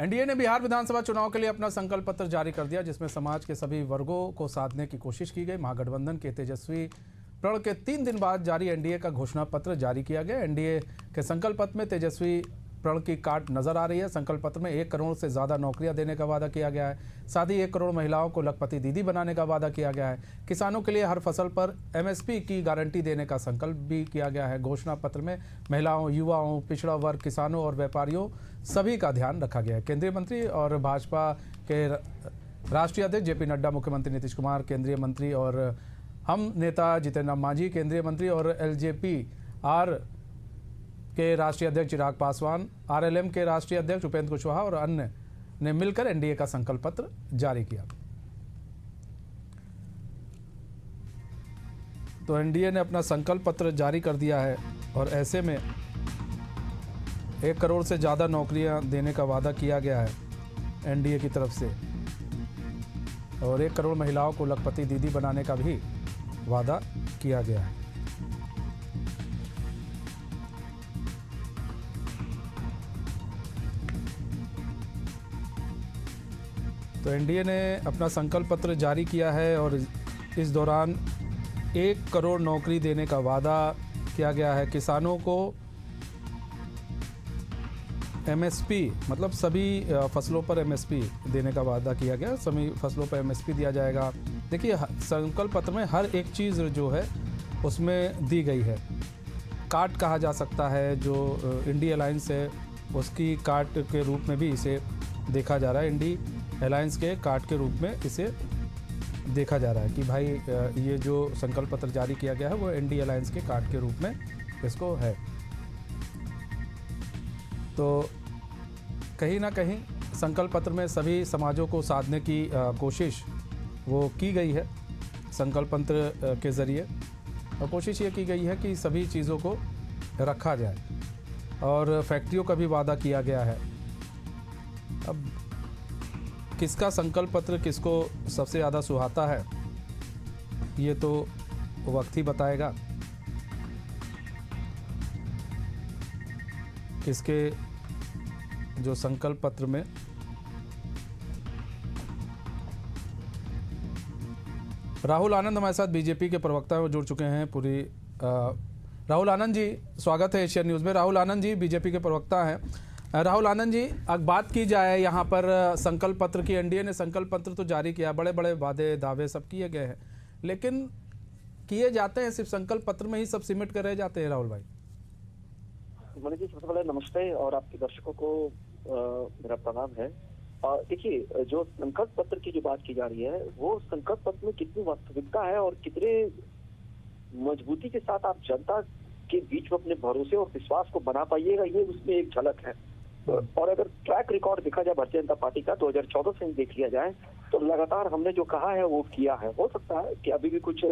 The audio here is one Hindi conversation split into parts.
एनडीए ने बिहार विधानसभा चुनाव के लिए अपना संकल्प पत्र जारी कर दिया, जिसमें समाज के सभी वर्गों को साधने की कोशिश की गई। महागठबंधन के तेजस्वी प्रण के 3 दिन बाद जारी एनडीए का घोषणा पत्र जारी किया गया। एनडीए के संकल्प पत्र में तेजस्वी प्रण की काट नजर आ रही है। संकल्प पत्र में 1 करोड़ से ज्यादा नौकरियां देने का वादा किया गया है। साथ ही 1 करोड़ महिलाओं को लखपति दीदी बनाने का वादा किया गया है। किसानों के लिए हर फसल पर एमएसपी की गारंटी देने का संकल्प भी किया गया है। घोषणा पत्र में महिलाओं, युवाओं, पिछड़ा वर्ग, किसानों और व्यापारियों सभी का ध्यान रखा गया है। केंद्रीय मंत्री और भाजपा के राष्ट्रीय अध्यक्ष जेपी नड्डा, मुख्यमंत्री नीतीश कुमार, केंद्रीय मंत्री और हम नेता जितेंद्र मांझी, केंद्रीय मंत्री और एलजेपी आर के राष्ट्रीय अध्यक्ष चिराग पासवान, आरएलएम के राष्ट्रीय अध्यक्ष उपेंद्र कुशवाहा और अन्य ने मिलकर एनडीए का संकल्प पत्र जारी किया। तो एनडीए ने अपना संकल्प पत्र जारी कर दिया है और ऐसे में 1 करोड़ से ज़्यादा नौकरियां देने का वादा किया गया है एनडीए की तरफ से, और 1 करोड़ महिलाओं को लखपति दीदी बनाने का भी वादा किया गया है। तो एनडीए ने अपना संकल्प पत्र जारी किया है और इस दौरान 1 करोड़ नौकरी देने का वादा किया गया है। किसानों को एमएसपी मतलब सभी फसलों पर एमएसपी देने का वादा किया गया। सभी फसलों पर एमएसपी दिया जाएगा। देखिए, संकल्प पत्र में हर एक चीज़ जो है उसमें दी गई है। कार्ड कहा जा सकता है, जो इंडी अलायंस है उसकी कार्ड के रूप में भी इसे देखा जा रहा है। इंडी अलायंस के कार्ड के रूप में इसे देखा जा रहा है कि भाई ये जो संकल्प पत्र जारी किया गया है वो इंडी अलायंस के कार्ड के रूप में इसको है। तो कहीं ना कहीं संकल्प पत्र में सभी समाजों को साधने की कोशिश वो की गई है संकल्प पत्र के ज़रिए, और कोशिश ये की गई है कि सभी चीज़ों को रखा जाए और फैक्ट्रियों का भी वादा किया गया है। अब किसका संकल्प पत्र किसको सबसे ज़्यादा सुहाता है ये तो वक्त ही बताएगा। किसके जो संकल्प पत्र में राहुल आनंद हमारे साथ बीजेपी के प्रवक्ता जुड़ चुके हैं पूरी राहुल आनंद जी, स्वागत है एशियन न्यूज़ में। राहुल आनंद जी बीजेपी के प्रवक्ता हैं। राहुल आनंद जी, अगर बात की जाए यहाँ पर संकल्प पत्र की, एनडीए ने संकल्प पत्र तो जारी किया, बड़े बड़े वादे दावे सब किए गए हैं, लेकिन किए जाते हैं सिर्फ संकल्प पत्र में ही सब सिमट कर रह जाते हैं। राहुल भाई मनीष जी, सबसे पहले नमस्ते और आपके दर्शकों को मेरा प्रणाम है। देखिए, जो संकल्प पत्र की जो बात की जा रही है वो संकल्प पत्र में कितनी वास्तविकता है और कितने मजबूती के साथ आप जनता के बीच में अपने भरोसे और विश्वास को बना पाइएगा, ये उसमें एक झलक है। और अगर ट्रैक रिकॉर्ड देखा जाए भारतीय जनता पार्टी का 2014 से देख लिया जाए तो लगातार हमने जो कहा है वो किया है। हो सकता है कि अभी भी कुछ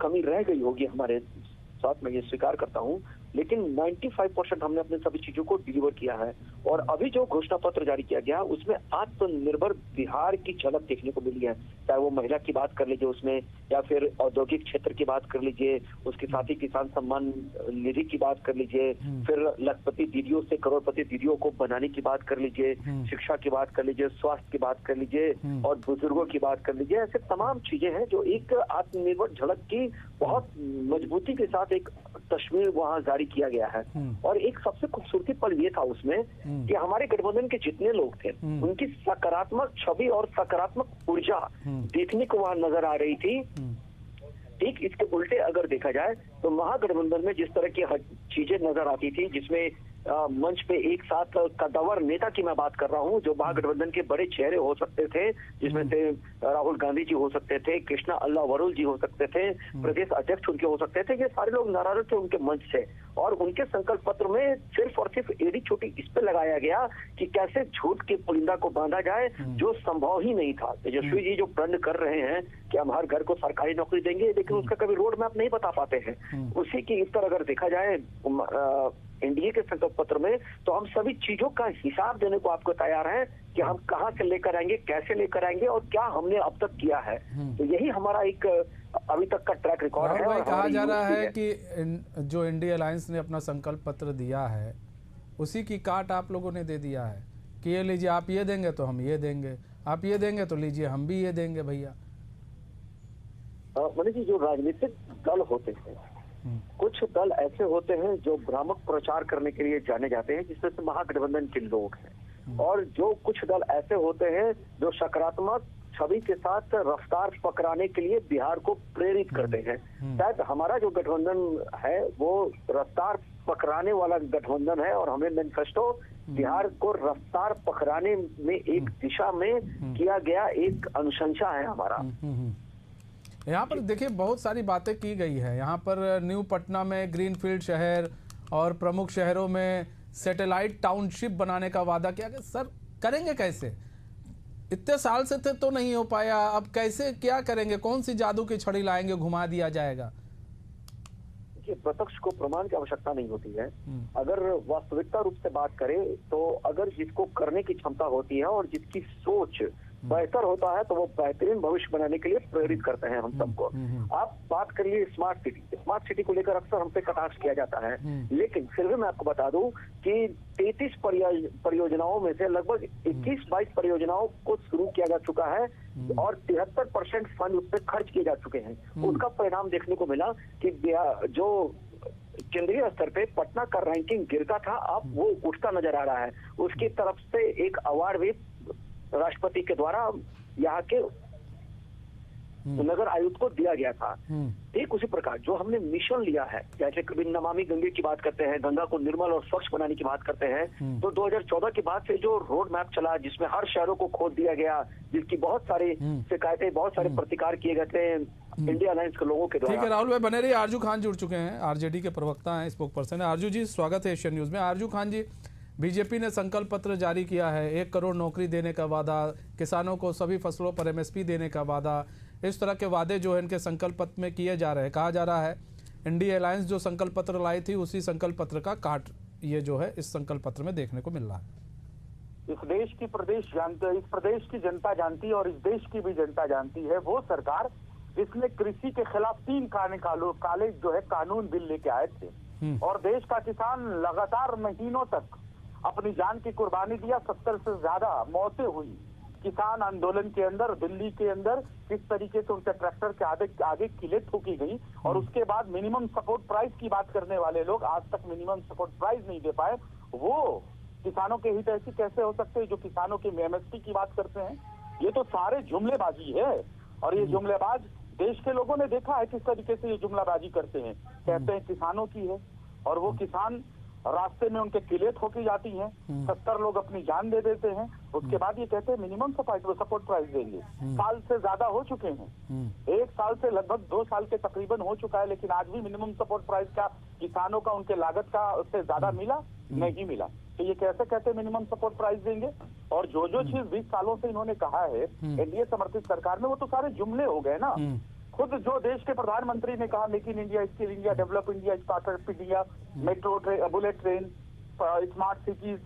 कमी रह गई होगी हमारे साथ, मैं ये स्वीकार करता हूँ, लेकिन 95% हमने अपने सभी चीजों को डिलीवर किया है। और अभी जो घोषणा पत्र जारी किया गया उसमें आत्मनिर्भर बिहार की झलक देखने को मिली है। चाहे वो महिला की बात कर लीजिए उसमें, या फिर औद्योगिक क्षेत्र की बात कर लीजिए, उसके साथ ही किसान सम्मान निधि की बात कर लीजिए, फिर लखपति दीदियों से करोड़पति दीदियों को बनाने की बात कर लीजिए, शिक्षा की बात कर लीजिए, स्वास्थ्य की बात कर लीजिए और बुजुर्गों की बात कर लीजिए। ऐसे तमाम चीजें हैं जो एक आत्मनिर्भर झलक की बहुत मजबूती के साथ एक तस्वीर वहां जारी किया गया है। और एक सबसे खूबसूरती पल ये था उसमें कि हमारे गठबंधन के जितने लोग थे उनकी सकारात्मक छवि और सकारात्मक ऊर्जा देखने को वहां नजर आ रही थी। ठीक इसके उल्टे अगर देखा जाए तो महागठबंधन में जिस तरह की चीजें नजर आती थी, जिसमें मंच पे एक साथ कद्दावर नेता की मैं बात कर रहा हूं, जो महागठबंधन के बड़े चेहरे हो सकते थे, जिसमें से राहुल गांधी जी हो सकते थे, कृष्णा अल्लाह वरुल जी हो सकते थे, प्रदेश अध्यक्ष उनके हो सकते थे, ये सारे लोग नाराज थे उनके मंच से। और उनके संकल्प पत्र में सिर्फ और सिर्फ एड़ी छोटी इस पे लगाया गया कि कैसे झूठ के पुलिंदा को बांधा जाए, जो संभव ही नहीं था। तेजस्वी जी जो प्रण कर रहे हैं कि हम हर घर को सरकारी नौकरी देंगे, लेकिन उसका कभी रोड मैप नहीं बता पाते हैं। उसी की इस तरह अगर देखा जाए एनडीए के संकल्प पत्र में, तो हम सभी चीजों का हिसाब देने को आपको तैयार हैं कि हम कहां से लेकर आएंगे, कैसे लेकर आएंगे और क्या हमने अब तक किया है। तो यही हमारा एक अभी तक का ट्रैक रिकॉर्ड है। भाई, कहा जा रहा है कि जो इंडी अलायंस ने अपना संकल्प पत्र दिया है उसी की काट आप लोगों ने दे दिया है कि ये लीजिए आप ये देंगे तो हम ये देंगे, आप ये देंगे तो लीजिए हम भी ये देंगे भैया। मनीष जी, जो राजनीतिक दल होते हैं, कुछ दल ऐसे होते हैं जो भ्रामक प्रचार करने के लिए जाने जाते हैं, जिसमें से महागठबंधन के लोग हैं, और जो कुछ दल ऐसे होते हैं जो सकारात्मक छवि के साथ रफ्तार पकड़ाने के लिए बिहार को प्रेरित करते हैं। शायद हमारा जो गठबंधन है वो रफ्तार पकड़ाने वाला गठबंधन है, और हमें मैनिफेस्टो बिहार को रफ्तार पकड़ाने में एक दिशा में किया गया एक अनुशंसा है हमारा। यहाँ पर देखिए बहुत सारी बातें की गई है। यहाँ पर न्यू पटना में ग्रीनफील्ड शहर और प्रमुख शहरों में सैटेलाइट टाउनशिप बनाने का वादा किया गया। सर करेंगे कैसे? इतने साल से थे तो नहीं हो पाया, अब कैसे क्या करेंगे? कौन सी जादू की छड़ी लाएंगे, घुमा दिया जाएगा? प्रत्यक्ष को प्रमाण की आवश्यकता नहीं होती है। अगर वास्तविकता रूप से बात करें तो अगर जिसको करने की क्षमता होती है और जिसकी सोच बेहतर होता है तो वो बेहतरीन भविष्य बनाने के लिए प्रेरित करते हैं हम सबको। आप बात करिए स्मार्ट सिटी को लेकर अक्सर हमसे कटाक्ष किया जाता है, लेकिन फिर भी मैं आपको बता दूं कि 33 परियोजनाओं में से लगभग 21-22 परियोजनाओं को शुरू किया जा चुका है और 73% फंड उस पर खर्च किए जा चुके हैं। उसका परिणाम देखने को मिला कि जो केंद्रीय स्तर पे पटना का रैंकिंग गिरता था, अब वो उठता नजर आ रहा है। उसकी तरफ से एक अवार्ड भी राष्ट्रपति के द्वारा यहाँ के नगर आयुक्त को दिया गया था। ठीक उसी प्रकार जो हमने मिशन लिया है, जैसे कभी नमामि गंगे की बात करते हैं, गंगा को निर्मल और स्वच्छ बनाने की बात करते हैं, तो 2014 के बाद से जो रोड मैप चला जिसमें हर शहरों को खोद दिया गया, जिसकी बहुत सारी शिकायतें, बहुत सारे प्रतिकार किए गए थे इंडिया अलायंस के लोगों के द्वारा। ठीक है राहुल भाई बने रहिए। आरजू खान जुड़ चुके हैं, आरजेडी के प्रवक्ता हैं, स्पोक पर्सन है। आरजू जी स्वागत है एशियन न्यूज में। आरजू खान जी, बीजेपी ने संकल्प पत्र जारी किया है, 1 करोड़ नौकरी देने का वादा, किसानों को सभी फसलों पर एमएसपी देने का वादा, इस तरह के वादे जो है इनके संकल्प पत्र में किए जा रहे हैं। कहा जा रहा है इंडिया अलायंस जो संकल्प पत्र लाई थी उसी संकल्प पत्र का काट ये जो है इस संकल्प पत्र में देखने को मिल रहा है। इस प्रदेश की जनता जानती है और इस देश की भी जनता जानती है वो सरकार जिसने कृषि के खिलाफ 3 काले जो है कानून बिल लेके आए थे और देश का किसान लगातार महीनों तक अपनी जान की कुर्बानी दिया। 70 से ज्यादा मौतें हुई किसान आंदोलन के अंदर। दिल्ली के अंदर किस तरीके से उनके ट्रैक्टर के आगे किले ठोकी गई और उसके बाद मिनिमम सपोर्ट प्राइस की बात करने वाले लोग आज तक मिनिमम सपोर्ट प्राइस नहीं दे पाए। वो किसानों के हित ऐसी कैसे हो सकते हैं जो किसानों के एमएसपी की बात करते हैं? ये तो सारे जुमलेबाजी है और ये जुमलेबाज देश के लोगों ने देखा है किस तरीके से ये जुमलाबाजी करते हैं। कहते हैं किसानों की है और वो किसान रास्ते में उनके किले ठोकी जाती हैं, 70 लोग अपनी जान दे देते हैं। उसके बाद ये कहते हैं मिनिमम सपोर्ट प्राइस देंगे। साल से ज्यादा हो चुके हैं, 1 साल से लगभग 2 साल के तकरीबन हो चुका है, लेकिन आज भी मिनिमम सपोर्ट प्राइस का किसानों का उनके लागत का उससे ज्यादा मिला नहीं मिला। तो ये कैसे कहते हैं मिनिमम सपोर्ट प्राइस देंगे? और जो चीज 20 सालों से इन्होंने कहा है एनडीए समर्थित सरकार में, वो तो सारे जुमले हो गए ना। खुद जो देश के प्रधानमंत्री ने कहा make in India, skill India, develop India, startup India, metro bullet train, smart cities,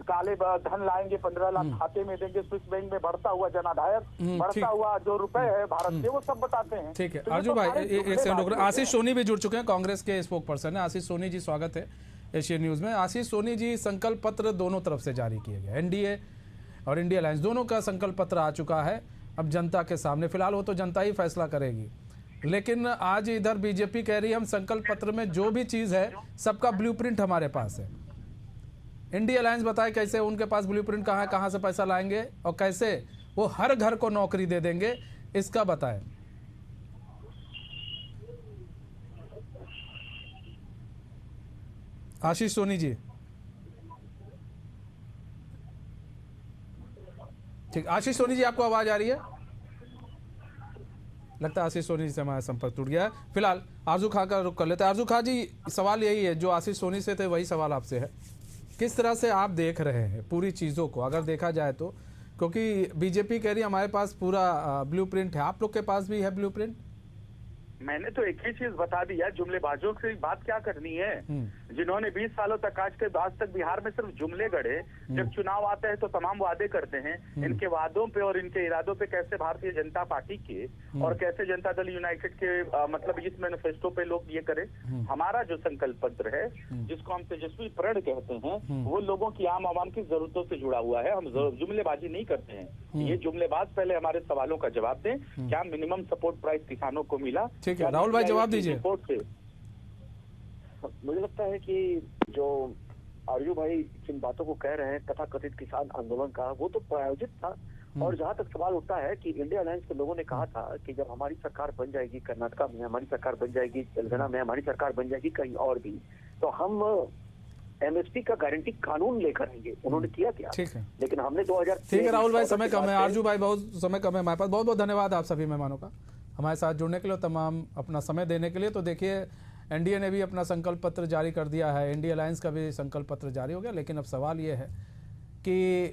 काले धन लाएंगे, 15 लाख खाते में देंगे, स्विस बैंक में बढ़ता हुआ जनाधार, बढ़ता हुआ जो रुपए है भारत के, वो सब बताते हैं। ठीक है अर्जुन भाई एक सेकंड, आशीष सोनी भी जुड़ चुके हैं, कांग्रेस के स्पोक पर्सन है। आशीष सोनी जी स्वागत है एशियन न्यूज में। आशीष सोनी जी, संकल्प पत्र दोनों तरफ से जारी किए गए, एनडीए और इंडिया अलायंस दोनों का संकल्प पत्र आ चुका है अब जनता के सामने। फिलहाल वो तो जनता ही फैसला करेगी, लेकिन आज इधर बीजेपी कह रही है हम संकल्प पत्र में जो भी चीज है सबका ब्लूप्रिंट हमारे पास है। इंडिया अलायंस बताए कैसे उनके पास ब्लूप्रिंट कहाँ है, कहाँ से पैसा लाएंगे और कैसे वो हर घर को नौकरी दे देंगे, इसका बताएं। आशीष सोनी जी, ठीक। आशीष सोनी जी आपको आवाज आ रही है? लगता है आशीष सोनी जी से हमारा संपर्क टूट गया है। फिलहाल आरजू खां का रुख कर लेते हैं। आरजू खां जी, सवाल यही है जो आशीष सोनी से थे वही सवाल आपसे है, किस तरह से आप देख रहे हैं पूरी चीज़ों को अगर देखा जाए तो? क्योंकि बीजेपी कह रही है हमारे पास पूरा ब्लूप्रिंट है, आप लोग के पास भी है ब्लूप्रिंट? मैंने तो एक ही चीज बता दिया, जुमलेबाजों से बात क्या करनी है, जिन्होंने 20 सालों तक आज तक बिहार में सिर्फ जुमले गढ़े। जब चुनाव आते हैं तो तमाम वादे करते हैं। इनके वादों पे और इनके इरादों पे कैसे भारतीय जनता पार्टी के और कैसे जनता दल यूनाइटेड के मतलब इस मैनिफेस्टो पे लोग ये करें। हमारा जो संकल्प पत्र है, जिसको हम तेजस्वी प्रण कहते हैं, वो लोगों की आम आवाम की जरूरतों से जुड़ा हुआ है। हम जुमलेबाजी नहीं करते हैं। ये जुमलेबाज पहले हमारे सवालों का जवाब दें। क्या मिनिमम सपोर्ट प्राइस किसानों को मिला? ठीक है, राहुल भाई जवाब दीजिए। मुझे लगता है कि जो आरजू भाई जिन बातों को कह रहे हैं तथाकथित किसान आंदोलन का, वो तो प्रायोजित था। और जहां तक सवाल उठता है कि इंडिया अलायंस के लोगों ने कहा था कि जब हमारी सरकार बन जाएगी, कर्नाटका में हमारी सरकार बन जाएगी, तेलंगाना में हमारी सरकार बन जाएगी, कहीं और भी, तो हम एमएसपी का गारंटी कानून लेकर आएंगे। उन्होंने किया क्या? ठीक है, लेकिन हमने 2000। ठीक है राहुल भाई, समय कम है। आरजू भाई, बहुत समय कम है हमारे पास। बहुत बहुत धन्यवाद आप सभी मेहमानों का हमारे साथ जुड़ने के लिए, तमाम अपना समय देने के लिए। तो देखिए, एनडीए ने भी अपना संकल्प पत्र जारी कर दिया है, इंडिया अलायंस का भी संकल्प पत्र जारी हो गया। लेकिन अब सवाल ये है कि